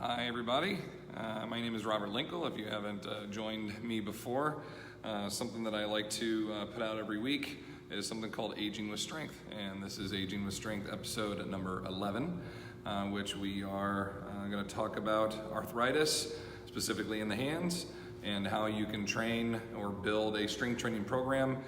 Hi everybody, my name is Robert Linkle. If you haven't joined me before, something that I like to put out every week is something called Aging with Strength, and this is Aging with Strength episode number 11, which we are going to talk about arthritis, specifically in the hands, and how you can train or build a strength training program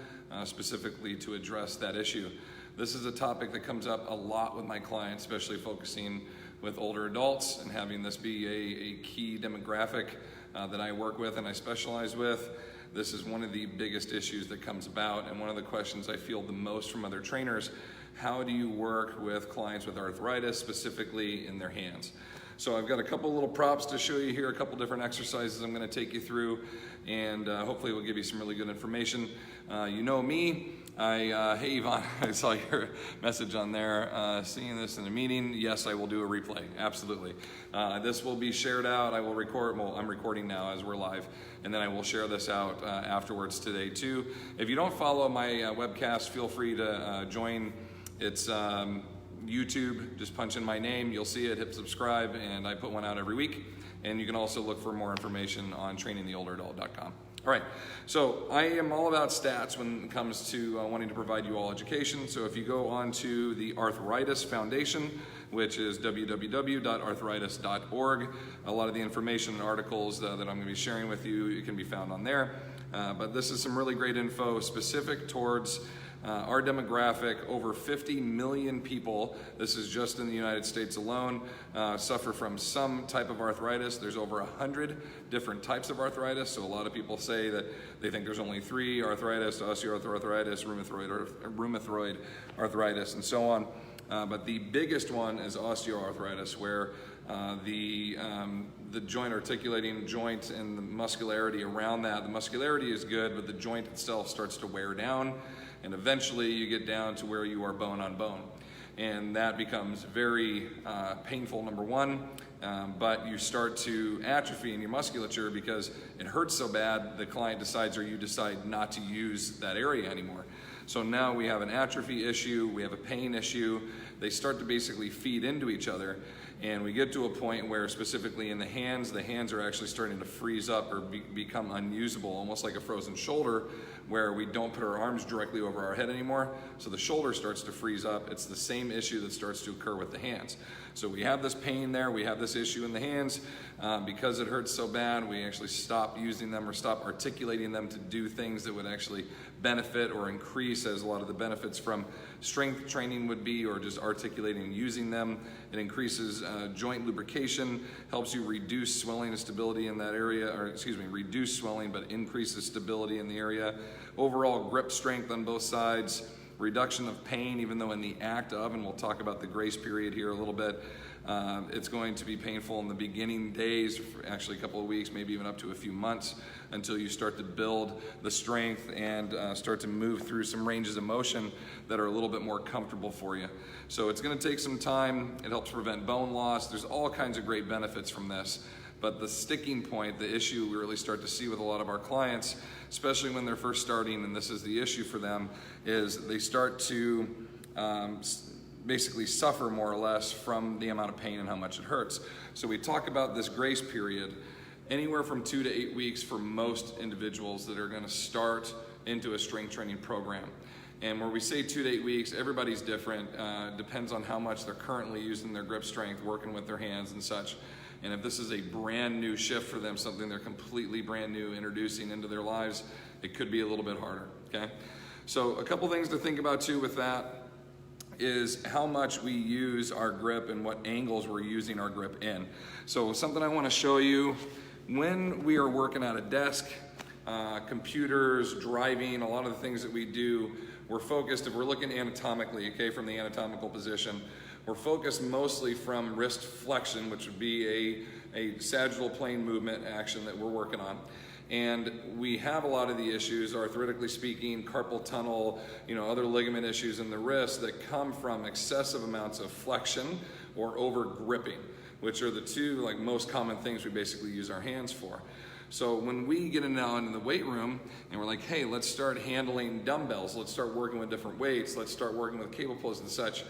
specifically to address that issue. This is a topic that comes up a lot with my clients, especially focusing with older adults and having this be a key demographic that I work with and I specialize with. This is one of the biggest issues that comes about, and one of the questions I field the most from other trainers: how do you work with clients with arthritis, specifically in their hands? So I've got a couple little props to show you here, a couple different exercises I'm going to take you through, and hopefully it will give you some really good information. You know me. Hey Yvonne, I saw your message on there. Seeing this in a meeting, yes, I will do a replay, absolutely. This will be shared out. I will record, well, I'm recording now as we're live, and then I will share this out afterwards today too. If you don't follow my webcast, feel free to join. It's YouTube, just punch in my name, you'll see it, hit subscribe, and I put one out every week. And you can also look for more information on trainingtheolderadult.com. All right, so I am all about stats when it comes to wanting to provide you all education. So if you go on to the Arthritis Foundation, which is www.arthritis.org, a lot of the information and articles that I'm going to be sharing with you, can be found on there. But this is some really great info specific towards our demographic. Over 50 million people, this is just in the United States alone, suffer from some type of arthritis. There's over 100 different types of arthritis. So a lot of people say that they think there's only three: arthritis, osteoarthritis, rheumatoid arthritis, and so on. But the biggest one is osteoarthritis, where the joint articulating joint and the muscularity around that, the muscularity is good, but the joint itself starts to wear down, and eventually you get down to where you are bone on bone. And that becomes very painful, number one, but you start to atrophy in your musculature because it hurts so bad, the client decides, or you decide, not to use that area anymore. So now we have an atrophy issue, we have a pain issue. They start to basically feed into each other, and we get to a point where, specifically in the hands are actually starting to freeze up or become unusable, almost like a frozen shoulder, where we don't put our arms directly over our head anymore, so the shoulder starts to freeze up. It's the same issue that starts to occur with the hands. So we have this pain there, we have this issue in the hands. Because it hurts so bad, we actually stop using them or stop articulating them to do things that would actually benefit or increase, as a lot of the benefits from strength training would be, or just articulating and using them. It increases joint lubrication, helps you reduce swelling and stability in that area, or reduce swelling but increases stability in the area. Overall grip strength on both sides, reduction of pain, even though in the act of, and we'll talk about the grace period here a little bit, it's going to be painful in the beginning days, actually a couple of weeks, maybe even up to a few months, until you start to build the strength and start to move through some ranges of motion that are a little bit more comfortable for you. So it's going to take some time. It helps prevent bone loss. There's all kinds of great benefits from this. But the sticking point, the issue we really start to see with a lot of our clients, especially when they're first starting, and this is the issue for them, is they start to basically suffer more or less from the amount of pain and how much it hurts. So we talk about this grace period, anywhere from 2 to 8 weeks for most individuals that are going to start into a strength training program. And where we say 2 to 8 weeks, everybody's different. Depends on how much they're currently using their grip strength, working with their hands and such. And if this is a brand new shift for them, something they're completely brand new introducing into their lives, it could be a little bit harder, okay? So a couple things to think about too with that is how much we use our grip and what angles we're using our grip in. So something I want to show you, when we are working at a desk, computers, driving, a lot of the things that we do, we're focused, if we're looking anatomically, okay, from the anatomical position, we're focused mostly from wrist flexion, which would be a sagittal plane movement action that we're working on. And we have a lot of the issues, arthritically speaking, carpal tunnel, other ligament issues in the wrist that come from excessive amounts of flexion or over gripping, which are the two most common things we basically use our hands for. So when we get now into the weight room and we're like, hey, let's start handling dumbbells, let's start working with different weights, let's start working with cable pulls and such,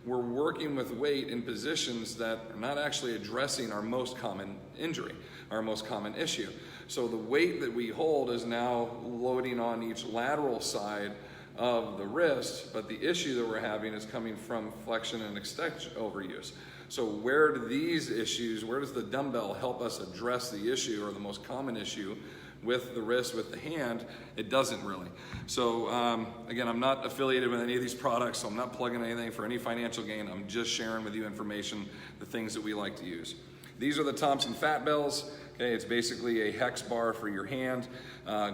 we're working with weight in positions that are not actually addressing our most common injury, our most common issue. So the weight that we hold is now loading on each lateral side of the wrist, but the issue that we're having is coming from flexion and extension overuse. So where do these issues, where does the dumbbell help us address the issue, or the most common issue with the wrist, with the hand? It doesn't really. So again, I'm not affiliated with any of these products, so I'm not plugging anything for any financial gain. I'm just sharing with you information, the things that we like to use. These are the Thompson Fat Bells. Okay, it's basically a hex bar for your hand.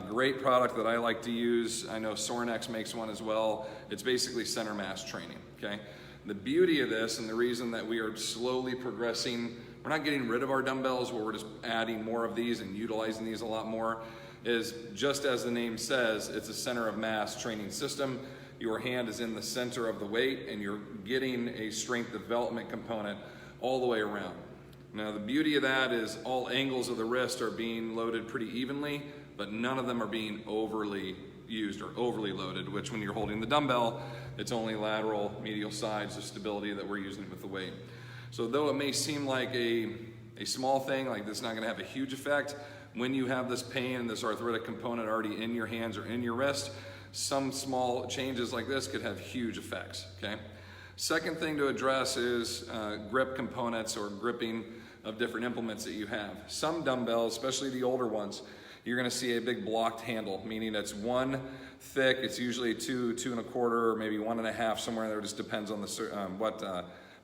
Great product that I like to use. I know Sorinex makes one as well. It's basically center mass training, okay? The beauty of this, and the reason that we are slowly progressing, we're not getting rid of our dumbbells, where we're just adding more of these and utilizing these a lot more, is just as the name says, it's a center of mass training system. Your hand is in the center of the weight, and you're getting a strength development component all the way around. Now the beauty of that is all angles of the wrist are being loaded pretty evenly, but none of them are being overly used or overly loaded, which when you're holding the dumbbell, it's only lateral, medial sides of stability that we're using with the weight. So though it may seem like a small thing, like this is not gonna have a huge effect, when you have this pain and this arthritic component already in your hands or in your wrist, some small changes like this could have huge effects, okay? Second thing to address is grip components or gripping of different implements that you have. Some dumbbells, especially the older ones, you're gonna see a big blocked handle, meaning it's one thick, it's usually 2.25, or maybe 1.5, somewhere there. It just depends on the what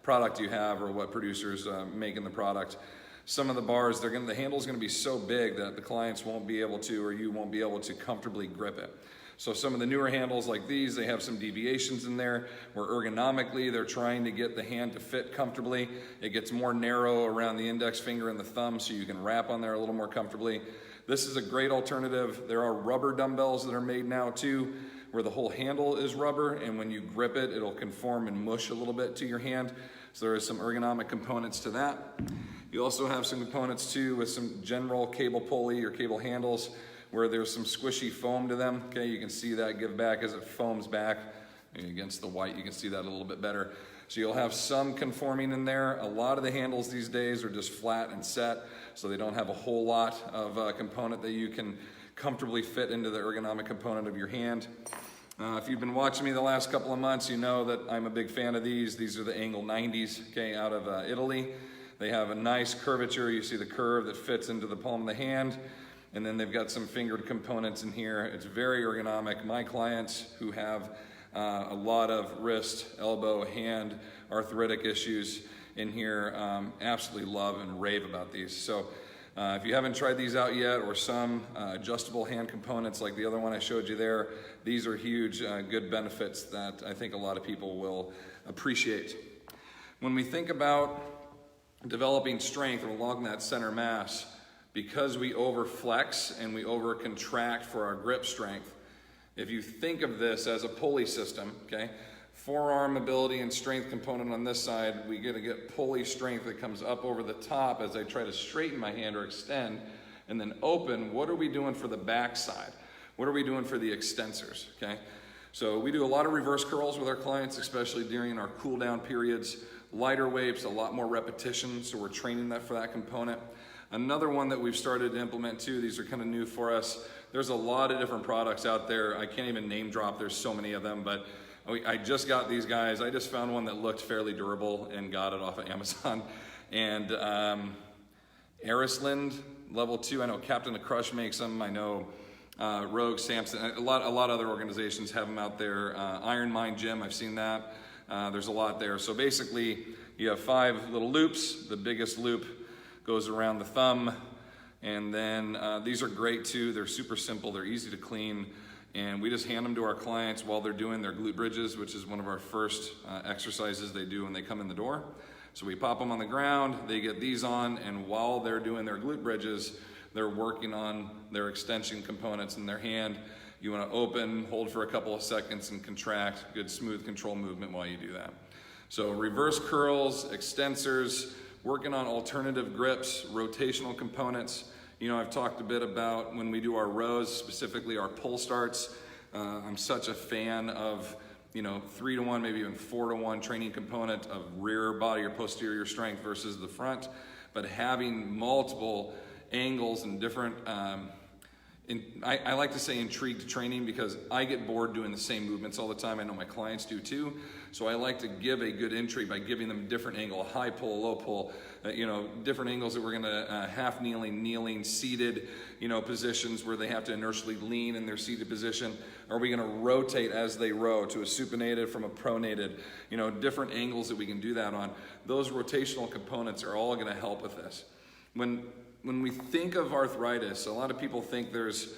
product you have or what producer's making the product. Some of the bars, the handle's gonna be so big that the clients won't be able to, or you won't be able to comfortably grip it. So some of the newer handles like these, they have some deviations in there where ergonomically they're trying to get the hand to fit comfortably. It gets more narrow around the index finger and the thumb, so you can wrap on there a little more comfortably. This is a great alternative. There are rubber dumbbells that are made now too, where the whole handle is rubber, and when you grip it, it'll conform and mush a little bit to your hand. So there is some ergonomic components to that. You also have some components too with some general cable pulley or cable handles, where there's some squishy foam to them. Okay, you can see that give back as it foams back. And against the white, you can see that a little bit better. So you'll have some conforming in there. A lot of the handles these days are just flat and set, so they don't have a whole lot of component that you can comfortably fit into the ergonomic component of your hand. If you've been watching me the last couple of months, you know that I'm a big fan of these. These are the Angle 90s, okay, out of Italy. They have a nice curvature. You see the curve that fits into the palm of the hand. And then they've got some fingered components in here. It's very ergonomic. My clients who have a lot of wrist, elbow, hand, arthritic issues in here absolutely love and rave about these. So if you haven't tried these out yet, or some adjustable hand components like the other one I showed you there, these are huge, good benefits that I think a lot of people will appreciate. When we think about developing strength along that center mass, because we overflex and we overcontract for our grip strength, if you think of this as a pulley system, okay, forearm ability and strength component on this side, we get pulley strength that comes up over the top as I try to straighten my hand or extend, and then open. What are we doing for the back side? What are we doing for the extensors, okay? So we do a lot of reverse curls with our clients, especially during our cool down periods. Lighter weights, a lot more repetition, so we're training that for that component. Another one that we've started to implement too, these are kind of new for us. There's a lot of different products out there. I can't even name drop, there's so many of them, but I just got these guys. I just found one that looked fairly durable and got it off of Amazon. And Arisland Level 2, I know Captain of Crush makes them. I know Rogue, Samson, a lot of other organizations have them out there. Iron Mind Gym, I've seen that. There's a lot there. So basically, you have 5 little loops. The biggest loop goes around the thumb, and then these are great too. They're super simple, they're easy to clean, and we just hand them to our clients while they're doing their glute bridges, which is one of our first exercises they do when they come in the door. So we pop them on the ground, they get these on, and while they're doing their glute bridges, they're working on their extension components in their hand. You want to open, hold for a couple of seconds, and contract. Good smooth control movement while you do that. So reverse curls, extensors, working on alternative grips, rotational components. You know, I've talked a bit about when we do our rows, specifically our pull starts. I'm such a fan of 3-to-1, maybe even 4-to-1 training component of rear body or posterior strength versus the front, but having multiple angles and different, I like to say intrigued training, because I get bored doing the same movements all the time. I know my clients do too. So I like to give a good intrigue by giving them a different angle, a high pull, a low pull, different angles that we're gonna half kneeling, seated, positions where they have to inertially lean in their seated position. Are we gonna rotate as they row to a supinated from a pronated? Different angles that we can do that on. Those rotational components are all gonna help with this. When we think of arthritis, a lot of people think there's,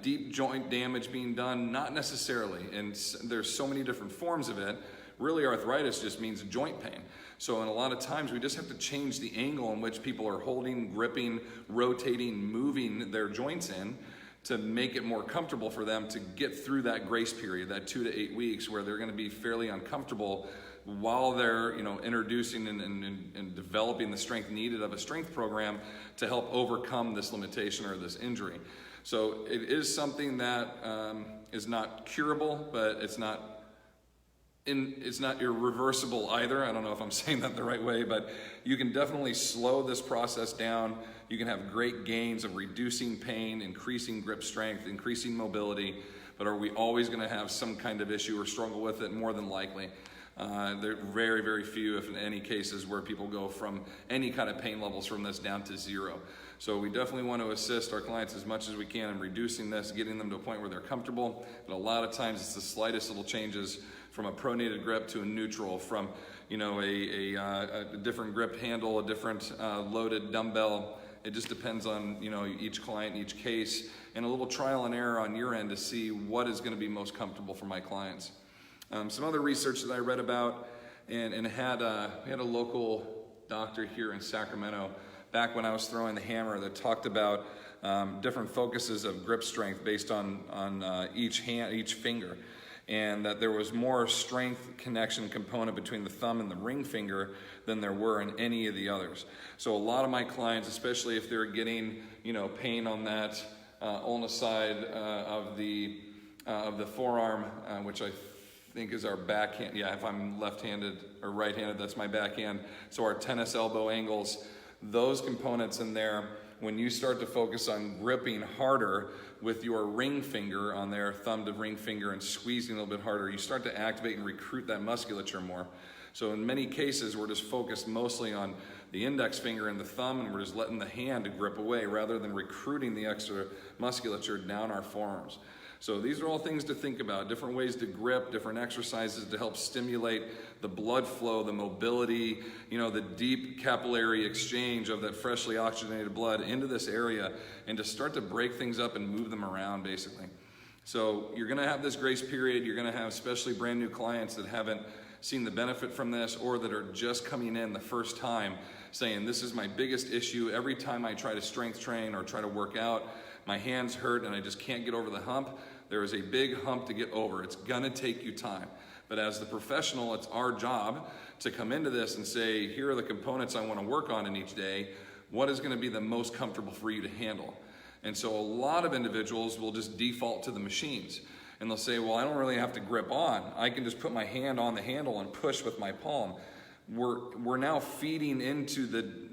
deep joint damage being done. Not necessarily, and there's so many different forms of it. Really, arthritis just means joint pain. So in a lot of times, we just have to change the angle in which people are holding, gripping, rotating, moving their joints in, to make it more comfortable for them to get through that grace period, that 2 to 8 weeks, where they're gonna be fairly uncomfortable while they're introducing and developing the strength needed of a strength program to help overcome this limitation or this injury. So it is something that is not curable, but it's not irreversible either. I don't know if I'm saying that the right way, but you can definitely slow this process down. You can have great gains of reducing pain, increasing grip strength, increasing mobility. But are we always going to have some kind of issue or struggle with it? More than likely. There are very, very few, if in any cases, where people go from any kind of pain levels from this down to 0. So we definitely want to assist our clients as much as we can in reducing this, getting them to a point where they're comfortable. But a lot of times it's the slightest little changes, from a pronated grip to a neutral, from a different grip handle, a different loaded dumbbell. It just depends on each client, each case, and a little trial and error on your end to see what is going to be most comfortable for my clients. Some other research that I read about, and we had a local doctor here in Sacramento back when I was throwing the hammer, that talked about different focuses of grip strength based on each finger, and that there was more strength connection component between the thumb and the ring finger than there were in any of the others. So a lot of my clients, especially if they're getting pain on that ulna side of the forearm, which I think is our backhand. Yeah, if I'm left-handed or right-handed, that's my backhand. So our tennis elbow angles, those components in there, when you start to focus on gripping harder with your ring finger on there, thumb to ring finger, and squeezing a little bit harder, you start to activate and recruit that musculature more. So in many cases, we're just focused mostly on the index finger and the thumb, and we're just letting the hand grip away rather than recruiting the extra musculature down our forearms. So these are all things to think about, different ways to grip, different exercises to help stimulate the blood flow, the mobility, the deep capillary exchange of that freshly oxygenated blood into this area, and to start to break things up and move them around, basically. So you're gonna have this grace period. You're gonna have especially brand new clients that haven't seen the benefit from this, or that are just coming in the first time saying, this is my biggest issue. Every time I try to strength train or try to work out, my hands hurt and I just can't get over the hump. There is a big hump to get over. It's gonna take you time. But as the professional, it's our job to come into this and say, here are the components I wanna work on in each day. What is gonna be the most comfortable for you to handle? And so a lot of individuals will just default to the machines. And they'll say, well, I don't really have to grip on. I can just put my hand on the handle and push with my palm. We're now feeding into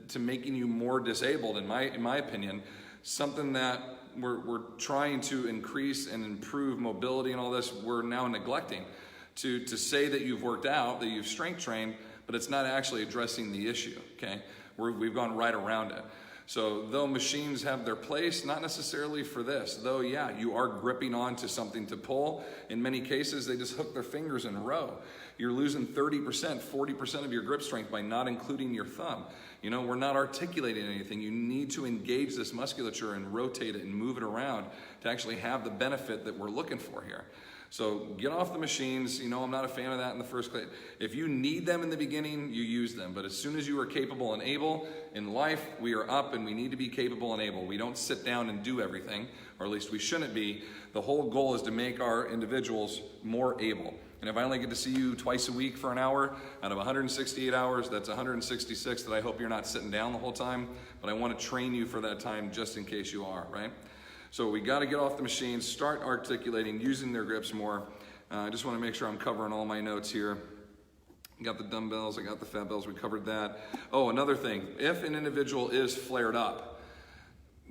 to making you more disabled, in my opinion, something that we're trying to increase and improve mobility and all this, we're now neglecting. To say that you've worked out, that you've strength trained, but it's not actually addressing the issue, okay? We've gone right around it. So though machines have their place, not necessarily for this. Though, yeah, you are gripping onto something to pull. In many cases, they just hook their fingers in a row. You're losing 30%, 40% of your grip strength by not including your thumb. We're not articulating anything. You need to engage this musculature and rotate it and move it around to actually have the benefit that we're looking for here. So get off the machines. I'm not a fan of that in the first place. If you need them in the beginning, you use them. But as soon as you are capable and able in life, we are up and we need to be capable and able. We don't sit down and do everything, or at least we shouldn't be. The whole goal is to make our individuals more able. And if I only get to see you twice a week for an hour, out of 168 hours, that's 166 that I hope you're not sitting down the whole time. But I want to train you for that time just in case you are, right? So we got to get off the machines, start articulating, using their grips more, I just want to make sure I'm covering all my notes here. I got the dumbbells, I got the fat bells, we covered that. Oh, another thing, if an individual is flared up,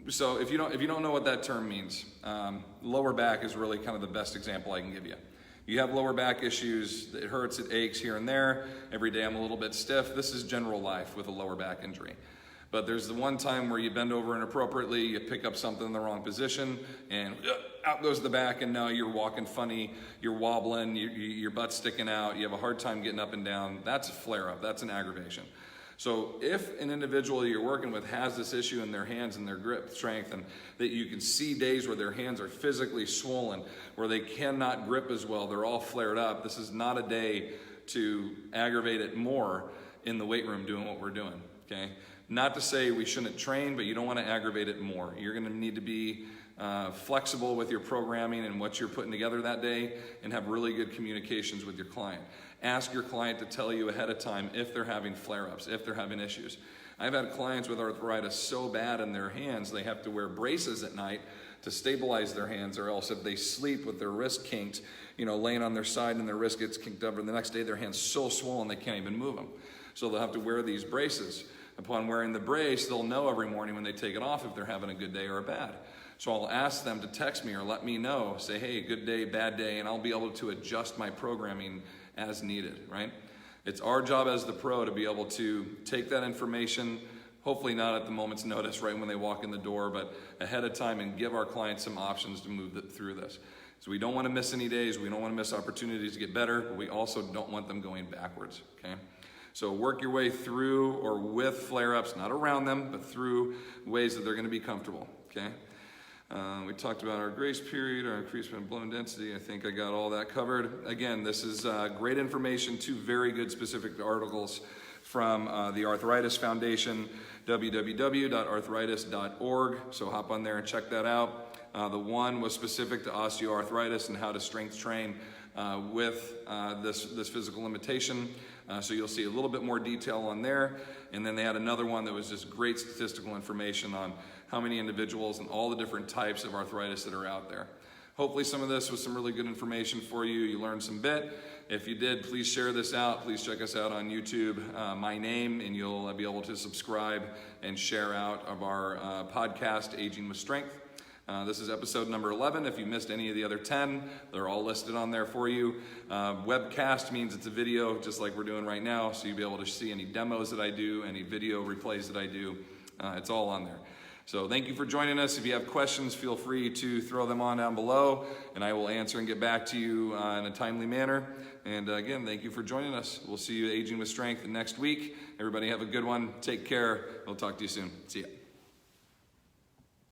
so if you don't know what that term means, lower back is really kind of the best example I can give you. You have lower back issues, it hurts, it aches here and there. Every day I'm a little bit stiff. This is general life with a lower back injury. But there's the one time where you bend over inappropriately, you pick up something in the wrong position, and out goes the back, and now you're walking funny, you're wobbling, your butt's sticking out, you have a hard time getting up and down. That's a flare-up, that's an aggravation. So if an individual you're working with has this issue in their hands and their grip strength, and that you can see days where their hands are physically swollen, where they cannot grip as well, they're all flared up, this is not a day to aggravate it more in the weight room doing what we're doing, okay? Not to say we shouldn't train, but you don't want to aggravate it more. You're going to need to be flexible with your programming and what you're putting together that day, and have really good communications with your client. Ask your client to tell you ahead of time if they're having flare-ups, if they're having issues. I've had clients with arthritis so bad in their hands, they have to wear braces at night to stabilize their hands, or else if they sleep with their wrist kinked, laying on their side and their wrist gets kinked up, and the next day their hand's so swollen they can't even move them. So they'll have to wear these braces. Upon wearing the brace, they'll know every morning when they take it off if they're having a good day or a bad. So I'll ask them to text me or let me know, say, hey, good day, bad day, and I'll be able to adjust my programming as needed, right? It's our job as the pro to be able to take that information, hopefully not at the moment's notice right when they walk in the door, but ahead of time, and give our clients some options to move through this. So we don't want to miss any days, we don't want to miss opportunities to get better, but we also don't want them going backwards, okay? So work your way through or with flare-ups, not around them, but through ways that they're going to be comfortable, okay? We talked about our grace period, our increased bone density. I think I got all that covered. Again, this is great information, 2 very good specific articles from the Arthritis Foundation, www.arthritis.org. So hop on there and check that out. The one was specific to osteoarthritis and how to strength train with this physical limitation. So you'll see a little bit more detail on there. And then they had another one that was just great statistical information on how many individuals and all the different types of arthritis that are out there. Hopefully some of this was some really good information for you. You learned some bit. If you did, please share this out. Please check us out on YouTube, my name, and you'll be able to subscribe and share out of our podcast, Aging with Strength. This is episode number 11. If you missed any of the other 10, they're all listed on there for you. Webcast means it's a video just like we're doing right now, so you'll be able to see any demos that I do, any video replays that I do. It's all on there. So thank you for joining us. If you have questions, feel free to throw them on down below, and I will answer and get back to you in a timely manner. And again, thank you for joining us. We'll see you at Aging with Strength next week. Everybody have a good one. Take care. We'll talk to you soon. See ya.